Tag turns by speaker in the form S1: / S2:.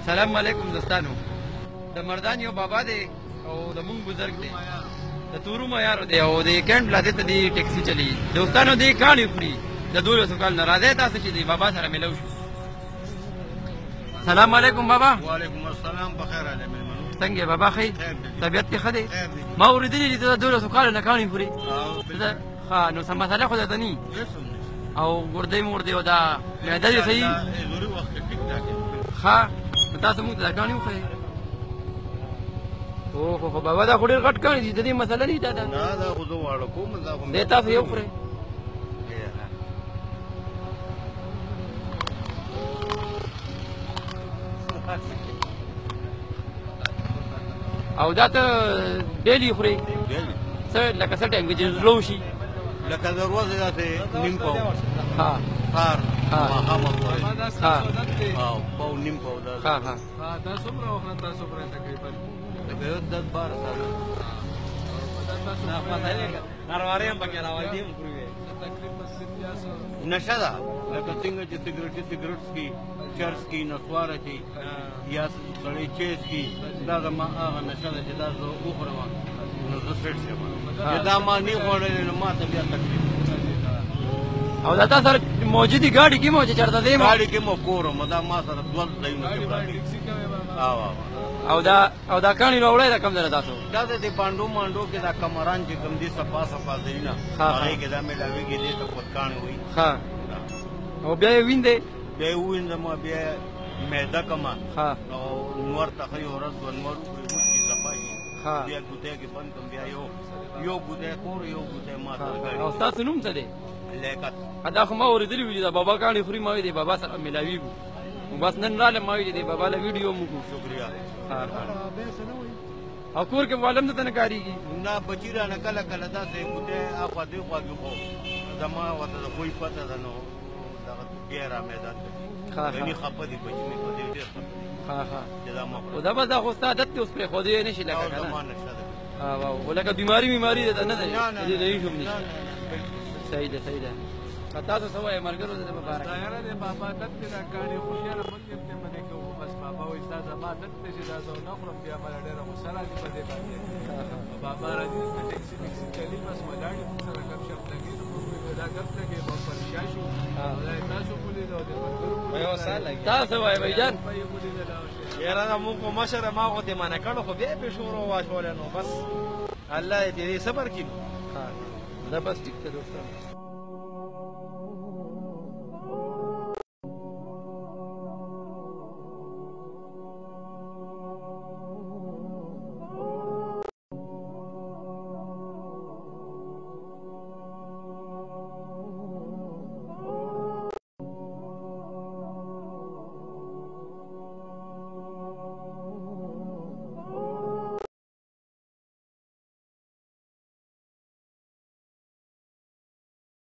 S1: سلام علیکم دوستانو. د مردان یو بابا دی او د مونږ بزرګ دی، د تورو معیارو دی او د کیمپ لادې ته دی ټیکسي چلی. دوستانو دی کاڼي خوري د 1200 کال نه. راځئ تاسو چې دی بابا سره ملو شو. سلام علیکم بابا.
S2: وعلیکم السلام. بخیر راغلی مېلمنو.
S1: څنګه بابا ښه طبیعت دې ښه دی؟ ما اورېدلي چې ته د 1200 کال نه کاڼي خوري. ښه نو څه مسله خو درته نه او ګردۍ موردۍ او دا معده دې صحیح؟
S2: ضروري وخت کې ټیک ټاک
S1: ښه نو تاسو موږ ته دا کاڼي وښیئ. اوهو خو بابا دا خو ډېر غټ کاڼي دي، د دې مسله نه دا
S2: نه دا خو زه واړه کوم دا خو
S1: دی تاسو یو خورئ. او دا ته ډیلي خورئ؟ څه لکه څه ټایم کې چې زړه وشي؟
S2: لکه د ورځې داسې نیم پاو
S1: ها
S2: سهار ماښام
S1: ها
S2: او پاو نیم پاو
S1: ها ها
S3: دا څومره وخورم دا څومره تقریبا
S2: لکه یو 10-12 ساله
S3: نارواري هم پکې راوالدي هم خوري تقریبا 700
S2: نشه ده لکه څنګه چې سګرټ څکي چرس څکي نسواره چې یا سړی چیز څکي دا زما هغه نشه ده چې دا زه وخورم نو زه سټ شم. دا ما نه خوړلی نو ما ته بیا تکلیف.
S1: او دا تا سره موجودي ګاډي کې مو چې چېرته دی
S2: ګاډي کې مو کورم دا ما سره 12 ځایونه کې پراته
S1: او دا کاڼي راوړی دا کم دی تاسو؟
S2: دا د پانډو مانډو کې دا کمران چې کوم دي صفا صفا ځایونه هغې کې دا میلاوېږي دې ته پتکاڼ وایي.
S1: ښه او بیا یې ویندې؟
S2: بیا یې وویندم بیا معده کړمه
S1: ښه
S2: او نور ته ښه یو ورځ دوه نور وکړې مخکې صفا شي بیا ګوتی کې بند کړم بیا یو ګوتی کور یو ګوتی ما ته.
S1: او ستاسو نوم څه دی؟
S2: لیاقت.
S1: دا خو ما اورېدلي وي چې دا بابا کاڼي خوري، ما وایي دی بابا سره میلاوېږو. بس نن رالم ما وایي دی بابا له ویډیو مو وکړو.
S2: شکریه.
S1: او کور کې معلم ته نه کارېږي؟
S2: نه بچي رانه کله کله داسې ګوتی اخوا دې خوا کې خو زما ورته د خوی پته ده نو دغه بیا را میدان ته ځي خفه دي بچي مې په دې ډېر خفه دي چې دا ما
S1: خو دا بس دا خو ستا عادت دی اوس پرېښودی یې نه شي لکه که
S2: زما نشه ده
S1: خو لکه بیماري ده ته نه دی دې له هېڅ هم نشته. صحیح ده صحیح ده. تاسو څه وایئ ملګرو د مبارک؟
S3: دا یاره دی بابا عادت دی دا کاڼي خوري یاره موږ هم پرې منې کوو. بس بابا وایي دا زما عادت دی چې دا زه ونه خورم بیا مله ډېره غوسه راځي په دې باندې. بابا راځي دلته ټیکسي ویکسي چلي بس ولاړ یې موږ سره ګپ شپ لګي نو موږ وایو دا ګپ لګي به پریشان شو دا یې تاسو ولیدل او د ملګرو
S1: تاسو وایئ بھائی
S3: یاره دا موږ خو مشره ما خو دې منع کړو خو بیا یې پرې شور وواچولی نو بس الله دې صبر کړي.
S1: دا بس ټیک ده دوستانو.